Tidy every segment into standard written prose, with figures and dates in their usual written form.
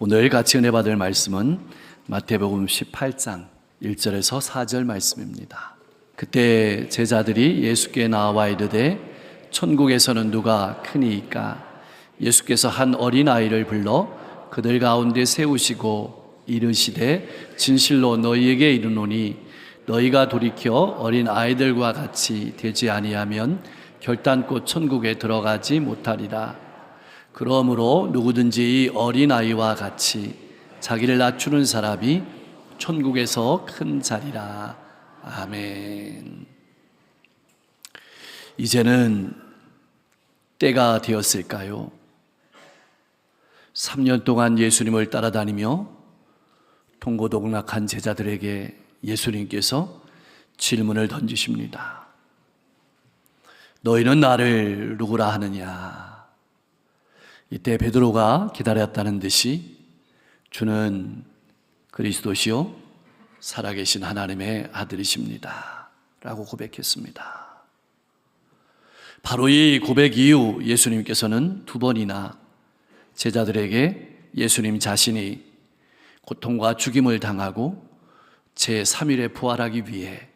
오늘 같이 은혜 받을 말씀은 마태복음 18장 1절에서 4절 말씀입니다. 그때 제자들이 예수께 나와 이르되 천국에서는 누가 크니이까? 예수께서 한 어린아이를 불러 그들 가운데 세우시고 이르시되 진실로 너희에게 이르노니 너희가 돌이켜 어린아이들과 같이 되지 아니하면 결단코 천국에 들어가지 못하리라. 그러므로 누구든지 이 어린아이와 같이 자기를 낮추는 사람이 천국에서 큰 자리라. 아멘. 이제는 때가 되었을까요? 3년 동안 예수님을 따라다니며 동고동락한 제자들에게 예수님께서 질문을 던지십니다. 너희는 나를 누구라 하느냐? 이때 베드로가 기다렸다는 듯이 주는 그리스도시요 살아계신 하나님의 아들이십니다 라고 고백했습니다. 바로 이 고백 이후 예수님께서는 두 번이나 제자들에게 예수님 자신이 고통과 죽임을 당하고 제3일에 부활하기 위해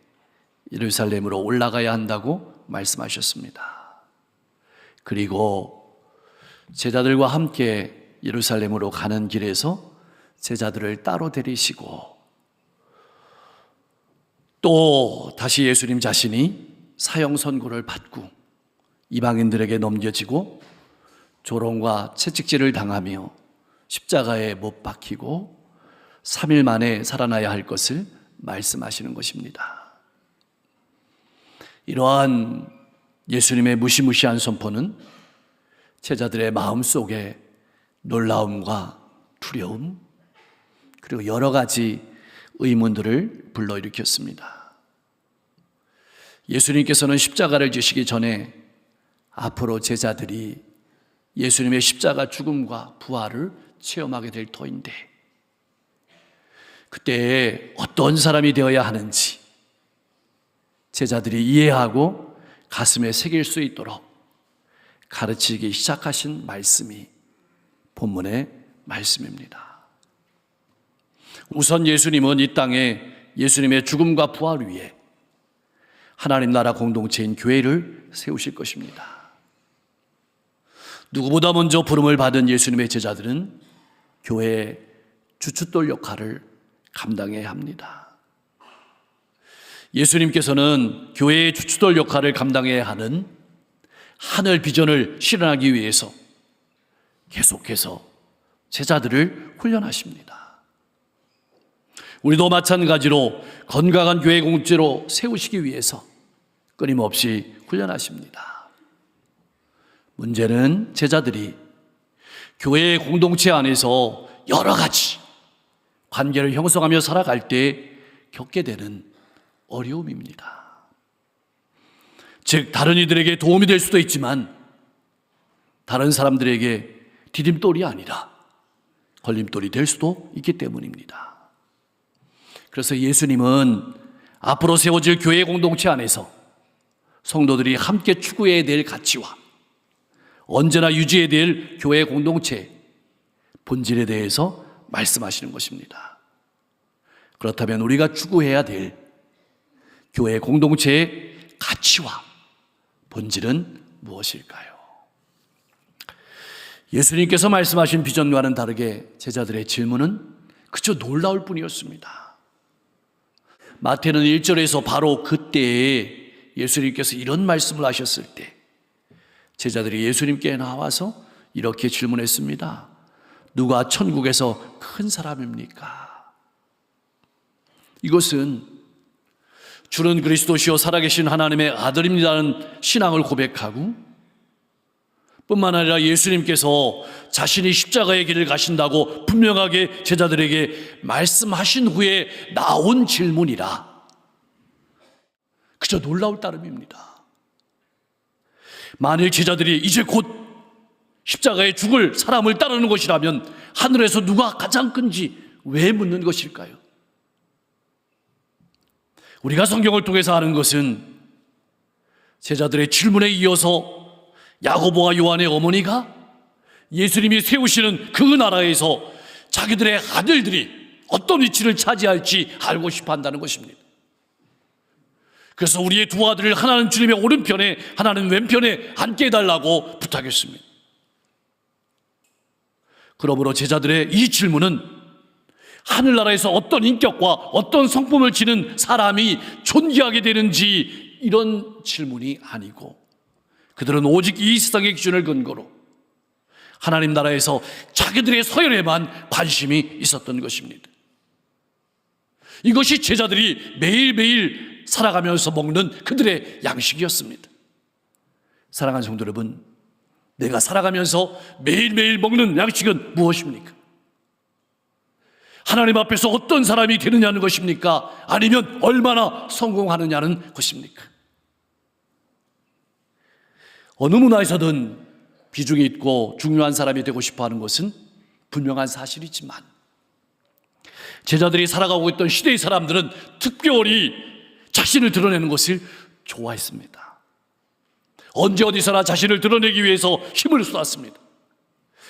예루살렘으로 올라가야 한다고 말씀하셨습니다. 그리고 제자들과 함께 예루살렘으로 가는 길에서 제자들을 따로 데리시고 또 다시 예수님 자신이 사형 선고를 받고 이방인들에게 넘겨지고 조롱과 채찍질을 당하며 십자가에 못 박히고 3일 만에 살아나야 할 것을 말씀하시는 것입니다. 이러한 예수님의 무시무시한 선포는 제자들의 마음속에 놀라움과 두려움 그리고 여러 가지 의문들을 불러일으켰습니다. 예수님께서는 십자가를 지시기 전에 앞으로 제자들이 예수님의 십자가 죽음과 부활을 체험하게 될 터인데 그때 어떤 사람이 되어야 하는지 제자들이 이해하고 가슴에 새길 수 있도록 가르치기 시작하신 말씀이 본문의 말씀입니다. 우선 예수님은 이 땅에 예수님의 죽음과 부활 위에 하나님 나라 공동체인 교회를 세우실 것입니다. 누구보다 먼저 부름을 받은 예수님의 제자들은 교회의 주춧돌 역할을 감당해야 합니다. 예수님께서는 교회의 주춧돌 역할을 감당해야 하는 하늘 비전을 실현하기 위해서 계속해서 제자들을 훈련하십니다. 우리도 마찬가지로 건강한 교회 공동체로 세우시기 위해서 끊임없이 훈련하십니다. 문제는 제자들이 교회의 공동체 안에서 여러 가지 관계를 형성하며 살아갈 때 겪게 되는 어려움입니다. 즉 다른 이들에게 도움이 될 수도 있지만 다른 사람들에게 디딤돌이 아니라 걸림돌이 될 수도 있기 때문입니다. 그래서 예수님은 앞으로 세워질 교회 공동체 안에서 성도들이 함께 추구해야 될 가치와 언제나 유지해야 될 교회 공동체 본질에 대해서 말씀하시는 것입니다. 그렇다면 우리가 추구해야 될 교회 공동체의 가치와 본질은 무엇일까요? 예수님께서 말씀하신 비전과는 다르게 제자들의 질문은 그저 놀라울 뿐이었습니다. 마태는 1절에서 바로 그때에 예수님께서 이런 말씀을 하셨을 때 제자들이 예수님께 나와서 이렇게 질문했습니다. 누가 천국에서 큰 사람입니까? 이것은 주는 그리스도시요 살아계신 하나님의 아들입니다는 신앙을 고백하고 뿐만 아니라 예수님께서 자신이 십자가의 길을 가신다고 분명하게 제자들에게 말씀하신 후에 나온 질문이라 그저 놀라울 따름입니다. 만일 제자들이 이제 곧 십자가에 죽을 사람을 따르는 것이라면 하늘에서 누가 가장 큰지 왜 묻는 것일까요? 우리가 성경을 통해서 아는 것은 제자들의 질문에 이어서 야고보와 요한의 어머니가 예수님이 세우시는 그 나라에서 자기들의 아들들이 어떤 위치를 차지할지 알고 싶어 한다는 것입니다. 그래서 우리의 두 아들을 하나는 주님의 오른편에 하나는 왼편에 앉게 해달라고 부탁했습니다. 그러므로 제자들의 이 질문은 하늘나라에서 어떤 인격과 어떤 성품을 지닌 사람이 존귀하게 되는지 이런 질문이 아니고, 그들은 오직 이 세상의 기준을 근거로 하나님 나라에서 자기들의 서열에만 관심이 있었던 것입니다. 이것이 제자들이 매일매일 살아가면서 먹는 그들의 양식이었습니다. 사랑하는 성도 여러분, 내가 살아가면서 매일매일 먹는 양식은 무엇입니까? 하나님 앞에서 어떤 사람이 되느냐는 것입니까? 아니면 얼마나 성공하느냐는 것입니까? 어느 문화에서든 비중이 있고 중요한 사람이 되고 싶어 하는 것은 분명한 사실이지만, 제자들이 살아가고 있던 시대의 사람들은 특별히 자신을 드러내는 것을 좋아했습니다. 언제 어디서나 자신을 드러내기 위해서 힘을 쏟았습니다.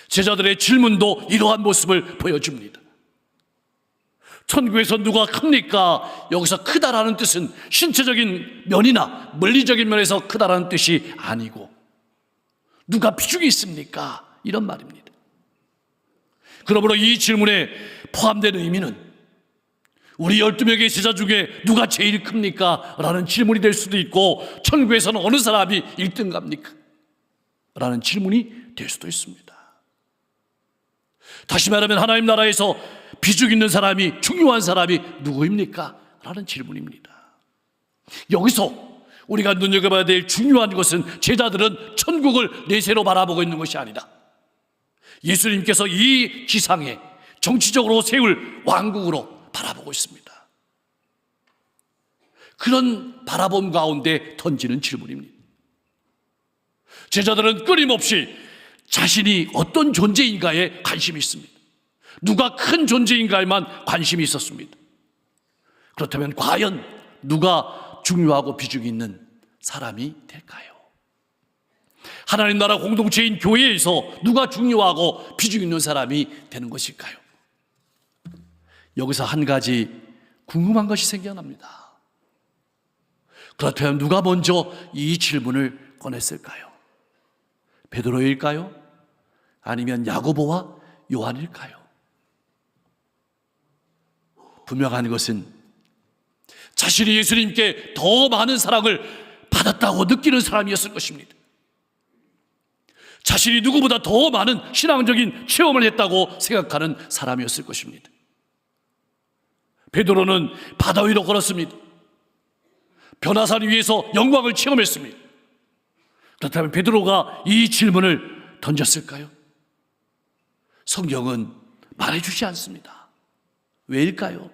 제자들의 질문도 이러한 모습을 보여줍니다. 천국에서 누가 큽니까? 여기서 크다라는 뜻은 신체적인 면이나 물리적인 면에서 크다라는 뜻이 아니고, 누가 비중이 있습니까? 이런 말입니다. 그러므로 이 질문에 포함된 의미는 우리 12명의 제자 중에 누가 제일 큽니까? 라는 질문이 될 수도 있고, 천국에서는 어느 사람이 1등 갑니까? 라는 질문이 될 수도 있습니다. 다시 말하면 하나님 나라에서 비중 있는 사람이, 중요한 사람이 누구입니까? 라는 질문입니다. 여기서 우리가 눈여겨봐야 될 중요한 것은, 제자들은 천국을 내세로 바라보고 있는 것이 아니라 예수님께서 이 지상에 정치적으로 세울 왕국으로 바라보고 있습니다. 그런 바라봄 가운데 던지는 질문입니다. 제자들은 끊임없이 자신이 어떤 존재인가에 관심이 있습니다. 누가 큰 존재인가에만 관심이 있었습니다. 그렇다면 과연 누가 중요하고 비중이 있는 사람이 될까요? 하나님 나라 공동체인 교회에서 누가 중요하고 비중 있는 사람이 되는 것일까요? 여기서 한 가지 궁금한 것이 생겨납니다. 그렇다면 누가 먼저 이 질문을 꺼냈을까요? 베드로일까요? 아니면 야고보와 요한일까요? 분명한 것은 자신이 예수님께 더 많은 사랑을 받았다고 느끼는 사람이었을 것입니다. 자신이 누구보다 더 많은 신앙적인 체험을 했다고 생각하는 사람이었을 것입니다. 베드로는 바다 위로 걸었습니다. 변화산 위에서 영광을 체험했습니다. 그렇다면 베드로가 이 질문을 던졌을까요? 성경은 말해주지 않습니다. 왜일까요?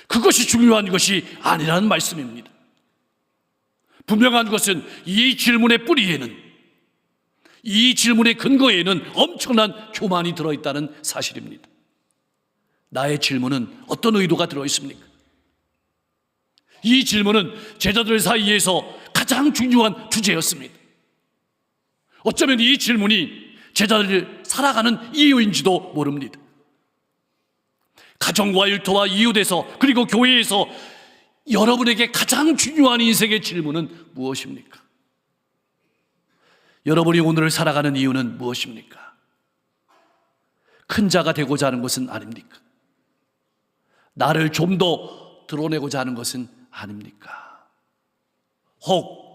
그것이 중요한 것이 아니라는 말씀입니다. 분명한 것은 이 질문의 뿌리에는, 이 질문의 근거에는 엄청난 교만이 들어있다는 사실입니다. 나의 질문은 어떤 의도가 들어있습니까? 이 질문은 제자들 사이에서 가장 중요한 주제였습니다. 어쩌면 이 질문이 제자들이 살아가는 이유인지도 모릅니다. 가정과 일터와 이웃에서, 그리고 교회에서 여러분에게 가장 중요한 인생의 질문은 무엇입니까? 여러분이 오늘을 살아가는 이유는 무엇입니까? 큰 자가 되고자 하는 것은 아닙니까? 나를 좀 더 드러내고자 하는 것은 아닙니까? 혹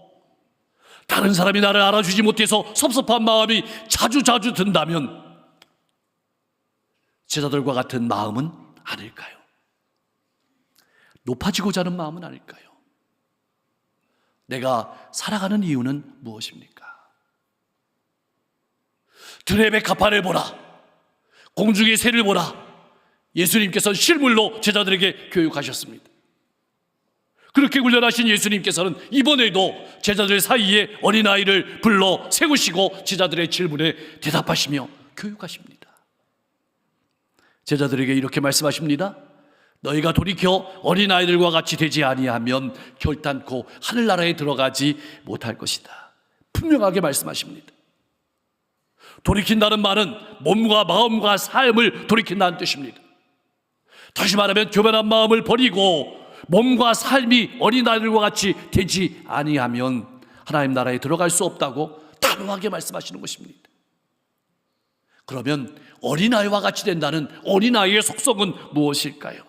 다른 사람이 나를 알아주지 못해서 섭섭한 마음이 자주 든다면 제자들과 같은 마음은 아닐까요? 높아지고자 하는 마음은 아닐까요? 내가 살아가는 이유는 무엇입니까? 들의 백합화를 보라, 공중의 새를 보라. 예수님께서는 실물로 제자들에게 교육하셨습니다. 그렇게 훈련하신 예수님께서는 이번에도 제자들 사이에 어린아이를 불러 세우시고 제자들의 질문에 대답하시며 교육하십니다. 제자들에게 이렇게 말씀하십니다. 너희가 돌이켜 어린아이들과 같이 되지 아니하면 결단코 하늘나라에 들어가지 못할 것이다. 분명하게 말씀하십니다. 돌이킨다는 말은 몸과 마음과 삶을 돌이킨다는 뜻입니다. 다시 말하면 교만한 마음을 버리고 몸과 삶이 어린아이들과 같이 되지 아니하면 하나님 나라에 들어갈 수 없다고 단호하게 말씀하시는 것입니다. 그러면 어린아이와 같이 된다는 어린아이의 속성은 무엇일까요?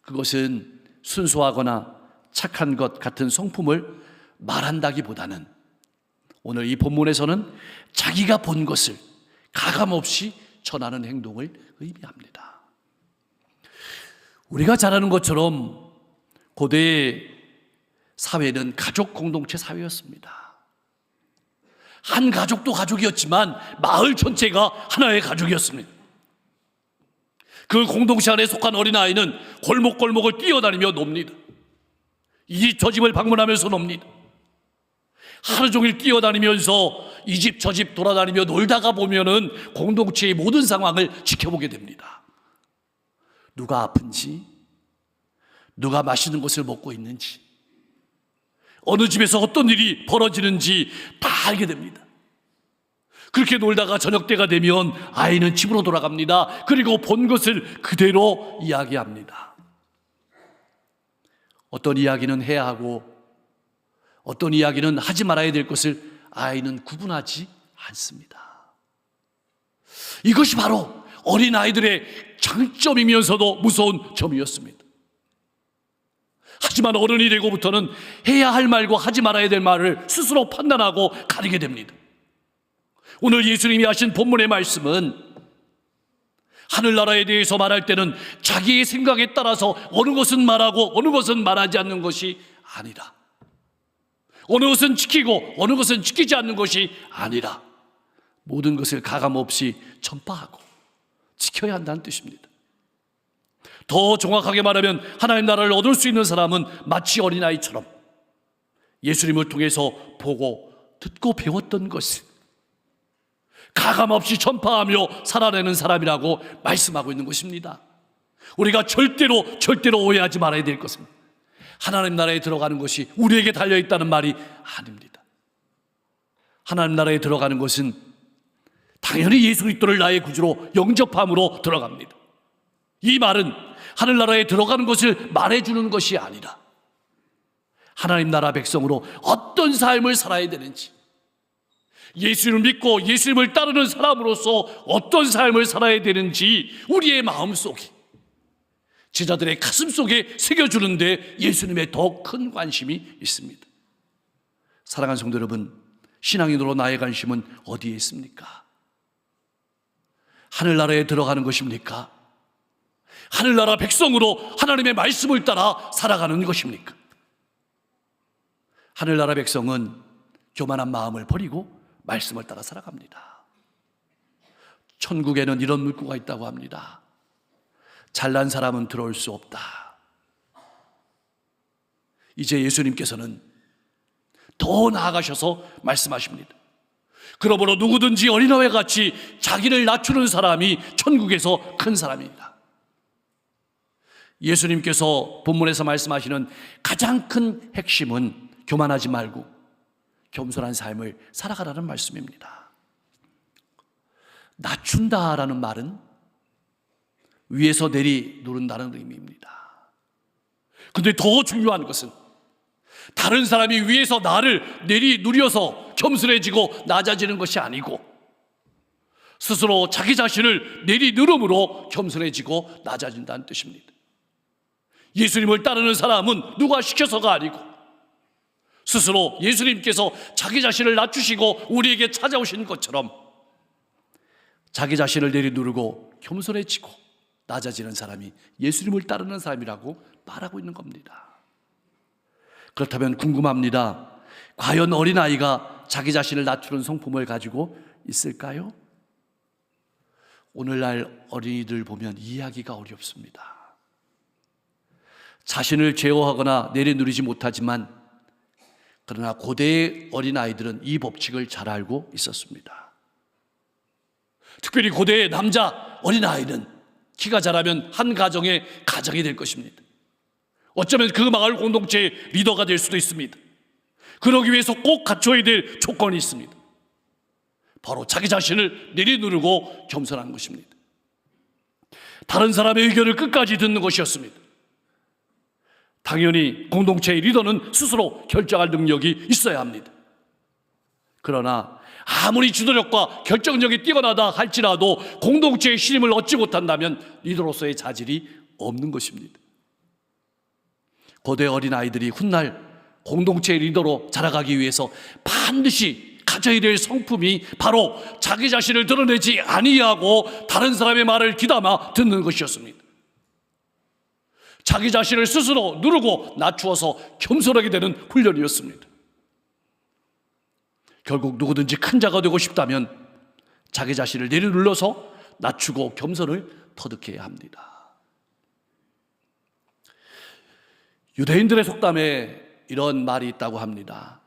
그것은 순수하거나 착한 것 같은 성품을 말한다기보다는 오늘 이 본문에서는 자기가 본 것을 가감없이 전하는 행동을 의미합니다. 우리가 잘 아는 것처럼 고대 사회는 가족 공동체 사회였습니다. 한 가족도 가족이었지만 마을 전체가 하나의 가족이었습니다. 그 공동체 안에 속한 어린아이는 골목골목을 뛰어다니며 놉니다. 이 집 저 집을 방문하면서 놉니다. 하루 종일 뛰어다니면서 이 집 저 집 돌아다니며 놀다가 보면은 공동체의 모든 상황을 지켜보게 됩니다. 누가 아픈지, 누가 맛있는 것을 먹고 있는지, 어느 집에서 어떤 일이 벌어지는지 다 알게 됩니다. 그렇게 놀다가 저녁 때가 되면 아이는 집으로 돌아갑니다. 그리고 본 것을 그대로 이야기합니다. 어떤 이야기는 해야 하고 어떤 이야기는 하지 말아야 될 것을 아이는 구분하지 않습니다. 이것이 바로 어린아이들의 장점이면서도 무서운 점이었습니다. 하지만 어른이 되고부터는 해야 할 말과 하지 말아야 될 말을 스스로 판단하고 가리게 됩니다. 오늘 예수님이 하신 본문의 말씀은 하늘나라에 대해서 말할 때는 자기의 생각에 따라서 어느 것은 말하고 어느 것은 말하지 않는 것이 아니라, 어느 것은 지키고 어느 것은 지키지 않는 것이 아니라 모든 것을 가감없이 전파하고 지켜야 한다는 뜻입니다. 더 정확하게 말하면 하나님 나라를 얻을 수 있는 사람은 마치 어린아이처럼 예수님을 통해서 보고 듣고 배웠던 것을 가감없이 전파하며 살아내는 사람이라고 말씀하고 있는 것입니다. 우리가 절대로 오해하지 말아야 될 것은 하나님 나라에 들어가는 것이 우리에게 달려있다는 말이 아닙니다. 하나님 나라에 들어가는 것은 당연히 예수 그리스도를 나의 구주로 영접함으로 들어갑니다. 이 말은 하늘나라에 들어가는 것을 말해주는 것이 아니라 하나님 나라 백성으로 어떤 삶을 살아야 되는지, 예수님을 믿고 예수님을 따르는 사람으로서 어떤 삶을 살아야 되는지 우리의 마음속에, 제자들의 가슴 속에 새겨주는데 예수님의 더 큰 관심이 있습니다. 사랑하는 성도 여러분, 신앙인으로 나의 관심은 어디에 있습니까? 하늘나라에 들어가는 것입니까? 하늘나라 백성으로 하나님의 말씀을 따라 살아가는 것입니까? 하늘나라 백성은 교만한 마음을 버리고 말씀을 따라 살아갑니다. 천국에는 이런 문구가 있다고 합니다. 잘난 사람은 들어올 수 없다. 이제 예수님께서는 더 나아가셔서 말씀하십니다. 그러므로 누구든지 어린아이와 같이 자기를 낮추는 사람이 천국에서 큰 사람입니다. 예수님께서 본문에서 말씀하시는 가장 큰 핵심은 교만하지 말고 겸손한 삶을 살아가라는 말씀입니다. 낮춘다라는 말은 위에서 내리 누른다는 의미입니다. 그런데 더 중요한 것은 다른 사람이 위에서 나를 내리 누려서 겸손해지고 낮아지는 것이 아니고 스스로 자기 자신을 내리 누름으로 겸손해지고 낮아진다는 뜻입니다. 예수님을 따르는 사람은 누가 시켜서가 아니고 스스로 예수님께서 자기 자신을 낮추시고 우리에게 찾아오신 것처럼 자기 자신을 내리누르고 겸손해지고 낮아지는 사람이 예수님을 따르는 사람이라고 말하고 있는 겁니다. 그렇다면 궁금합니다. 과연 어린아이가 자기 자신을 낮추는 성품을 가지고 있을까요? 오늘날 어린이들 보면 이해하기가 어렵습니다. 자신을 제어하거나 내려누리지 못하지만 그러나 고대의 어린아이들은 이 법칙을 잘 알고 있었습니다. 특별히 고대의 남자 어린아이는 키가 자라면 한 가정의 가장이 될 것입니다. 어쩌면 그 마을 공동체의 리더가 될 수도 있습니다. 그러기 위해서 꼭 갖춰야 될 조건이 있습니다. 바로 자기 자신을 내려누르고 겸손한 것입니다. 다른 사람의 의견을 끝까지 듣는 것이었습니다. 당연히 공동체의 리더는 스스로 결정할 능력이 있어야 합니다. 그러나 아무리 주도력과 결정력이 뛰어나다 할지라도 공동체의 신임을 얻지 못한다면 리더로서의 자질이 없는 것입니다. 고대 어린아이들이 훗날 공동체의 리더로 자라가기 위해서 반드시 가져야 될 성품이 바로 자기 자신을 드러내지 아니하고 다른 사람의 말을 귀담아 듣는 것이었습니다. 자기 자신을 스스로 누르고 낮추어서 겸손하게 되는 훈련이었습니다. 결국 누구든지 큰 자가 되고 싶다면 자기 자신을 내려눌러서 낮추고 겸손을 터득해야 합니다. 유대인들의 속담에 이런 말이 있다고 합니다.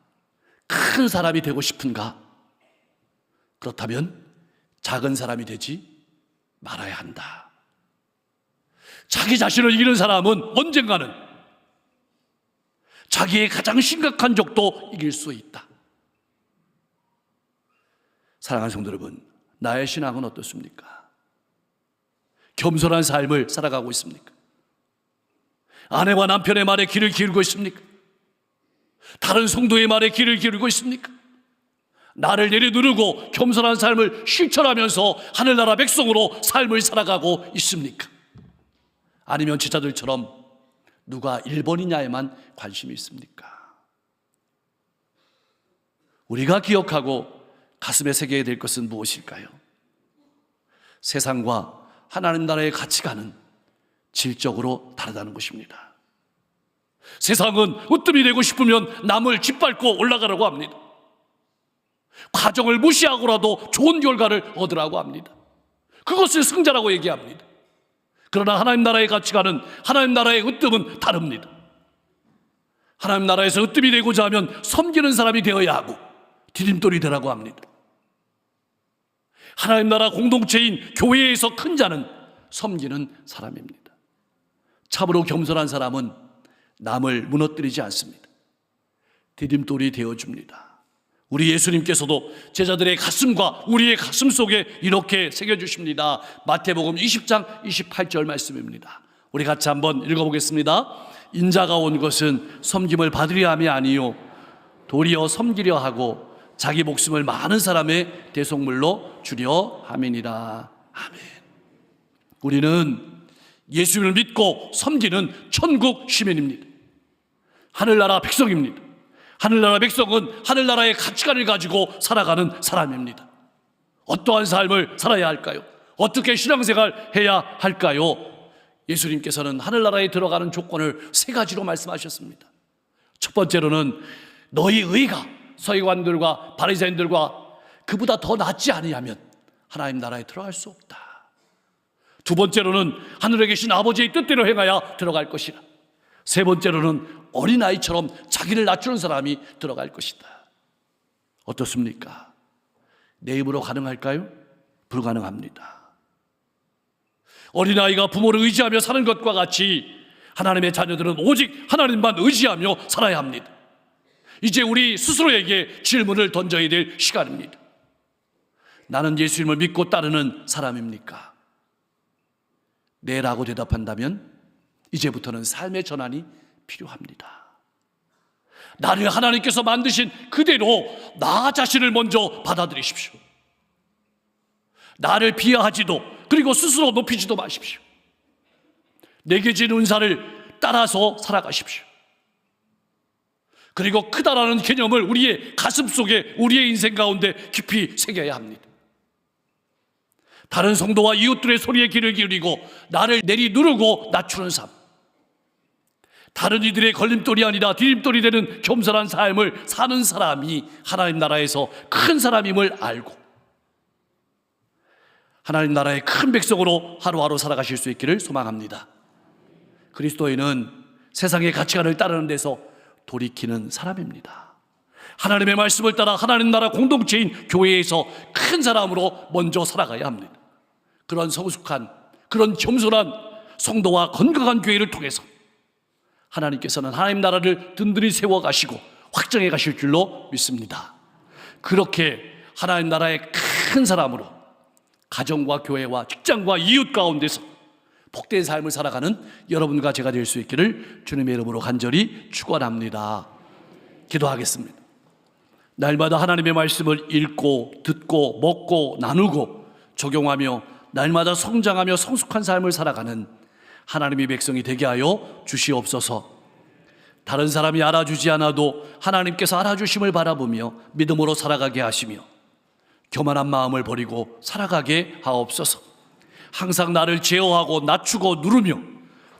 큰 사람이 되고 싶은가? 그렇다면 작은 사람이 되지 말아야 한다. 자기 자신을 이기는 사람은 언젠가는 자기의 가장 심각한 적도 이길 수 있다. 사랑하는 성도 여러분, 나의 신앙은 어떻습니까? 겸손한 삶을 살아가고 있습니까? 아내와 남편의 말에 귀를 기울이고 있습니까? 다른 성도의 말에 귀를 기울이고 있습니까? 나를 내려누르고 겸손한 삶을 실천하면서 하늘나라 백성으로 삶을 살아가고 있습니까? 아니면 제자들처럼 누가 1번이냐에만 관심이 있습니까? 우리가 기억하고 가슴에 새겨야 될 것은 무엇일까요? 세상과 하나님 나라의 가치관은 질적으로 다르다는 것입니다. 세상은 으뜸이 되고 싶으면 남을 짓밟고 올라가라고 합니다. 과정을 무시하고라도 좋은 결과를 얻으라고 합니다. 그것을 승자라고 얘기합니다. 그러나 하나님 나라의 가치관은, 하나님 나라의 으뜸은 다릅니다. 하나님 나라에서 으뜸이 되고자 하면 섬기는 사람이 되어야 하고 디딤돌이 되라고 합니다. 하나님 나라 공동체인 교회에서 큰 자는 섬기는 사람입니다. 참으로 겸손한 사람은 남을 무너뜨리지 않습니다. 디딤돌이 되어줍니다. 우리 예수님께서도 제자들의 가슴과 우리의 가슴 속에 이렇게 새겨주십니다. 마태복음 20장 28절 말씀입니다. 우리 같이 한번 읽어보겠습니다. 인자가 온 것은 섬김을 받으려 함이 아니요 도리어 섬기려 하고 자기 목숨을 많은 사람의 대속물로 주려 함이니라. 아멘. 우리는 예수님을 믿고 섬기는 천국 시민입니다. 하늘나라 백성입니다. 하늘나라 백성은 하늘나라의 가치관을 가지고 살아가는 사람입니다. 어떠한 삶을 살아야 할까요? 어떻게 신앙생활 해야 할까요? 예수님께서는 하늘나라에 들어가는 조건을 3가지로 말씀하셨습니다. 첫 번째로는 너희 의가 서기관들과 바리새인들과 그보다 더 낫지 아니하면 하나님 나라에 들어갈 수 없다. 두 번째로는 하늘에 계신 아버지의 뜻대로 행하여 들어갈 것이라. 세 번째로는 어린아이처럼 자기를 낮추는 사람이 들어갈 것이다. 어떻습니까? 내 힘으로 가능할까요? 불가능합니다. 어린아이가 부모를 의지하며 사는 것과 같이 하나님의 자녀들은 오직 하나님만 의지하며 살아야 합니다. 이제 우리 스스로에게 질문을 던져야 될 시간입니다. 나는 예수님을 믿고 따르는 사람입니까? 네라고 대답한다면 이제부터는 삶의 전환이 필요합니다. 나를 하나님께서 만드신 그대로 나 자신을 먼저 받아들이십시오. 나를 비하하지도 그리고 스스로 높이지도 마십시오. 내게 진 은사를 따라서 살아가십시오. 그리고 크다라는 개념을 우리의 가슴 속에, 우리의 인생 가운데 깊이 새겨야 합니다. 다른 성도와 이웃들의 소리에 귀를 기울이고 나를 내리누르고 낮추는 삶, 다른 이들의 걸림돌이 아니라 디딤돌이 되는 겸손한 삶을 사는 사람이 하나님 나라에서 큰 사람임을 알고 하나님 나라의 큰 백성으로 하루하루 살아가실 수 있기를 소망합니다. 그리스도인은 세상의 가치관을 따르는 데서 돌이키는 사람입니다. 하나님의 말씀을 따라 하나님 나라 공동체인 교회에서 큰 사람으로 먼저 살아가야 합니다. 그런 성숙한, 그런 겸손한 성도와 건강한 교회를 통해서 하나님께서는 하나님 나라를 든든히 세워가시고 확정해 가실 줄로 믿습니다. 그렇게 하나님 나라의 큰 큰 사람으로 가정과 교회와 직장과 이웃 가운데서 복된 삶을 살아가는 여러분과 제가 될 수 있기를 주님의 이름으로 간절히 축원합니다. 기도하겠습니다. 날마다 하나님의 말씀을 읽고 듣고 먹고 나누고 적용하며 날마다 성장하며 성숙한 삶을 살아가는 하나님의 백성이 되게 하여 주시옵소서. 다른 사람이 알아주지 않아도 하나님께서 알아주심을 바라보며 믿음으로 살아가게 하시며 교만한 마음을 버리고 살아가게 하옵소서. 항상 나를 제어하고 낮추고 누르며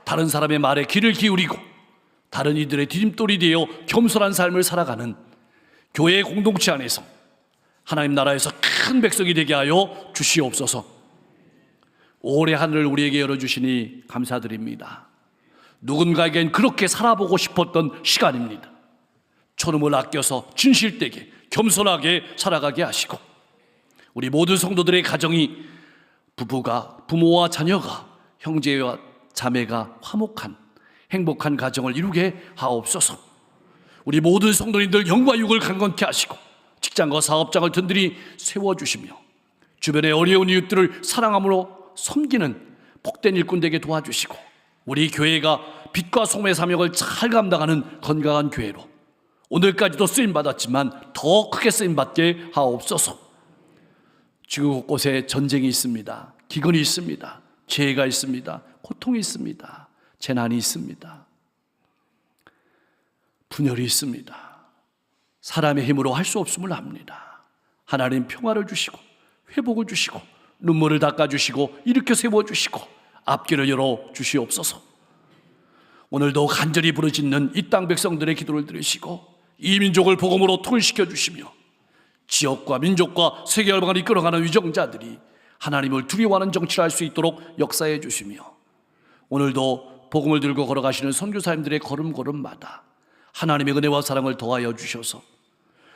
다른 사람의 말에 귀를 기울이고 다른 이들의 디딤돌이 되어 겸손한 삶을 살아가는 교회 공동체 안에서 하나님 나라에서 큰 백성이 되게 하여 주시옵소서. 올해 하늘을 우리에게 열어주시니 감사드립니다. 누군가에겐 그렇게 살아보고 싶었던 시간입니다. 초름을 아껴서 진실되게 겸손하게 살아가게 하시고 우리 모든 성도들의 가정이 부모와 자녀가 형제와 자매가 화목한 행복한 가정을 이루게 하옵소서. 우리 모든 성도님들 영과 육을 강건케 하시고 직장과 사업장을 든든히 세워주시며 주변의 어려운 이웃들을 사랑함으로 섬기는 복된 일꾼 되게 도와주시고 우리 교회가 빛과 소금의 사명을 잘 감당하는 건강한 교회로 오늘까지도 쓰임받았지만 더 크게 쓰임받게 하옵소서. 지구 곳곳에 전쟁이 있습니다. 기근이 있습니다. 재해가 있습니다. 고통이 있습니다. 재난이 있습니다. 분열이 있습니다. 사람의 힘으로 할 수 없음을 압니다. 하나님 평화를 주시고 회복을 주시고 눈물을 닦아주시고 일으켜 세워주시고 앞길을 열어주시옵소서. 오늘도 간절히 부르짖는 이 땅 백성들의 기도를 들으시고 이 민족을 복음으로 통일시켜 주시며 지역과 민족과 세계 열방을 이끌어가는 위정자들이 하나님을 두려워하는 정치를 할 수 있도록 역사해 주시며 오늘도 복음을 들고 걸어가시는 선교사님들의 걸음걸음마다 하나님의 은혜와 사랑을 더하여 주셔서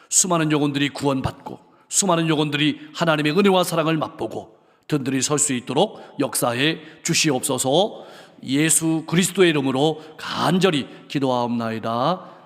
수많은 영혼들이 구원받고 수많은 영혼들이 하나님의 은혜와 사랑을 맛보고 든든히 설 수 있도록 역사해 주시옵소서. 예수 그리스도의 이름으로 간절히 기도하옵나이다.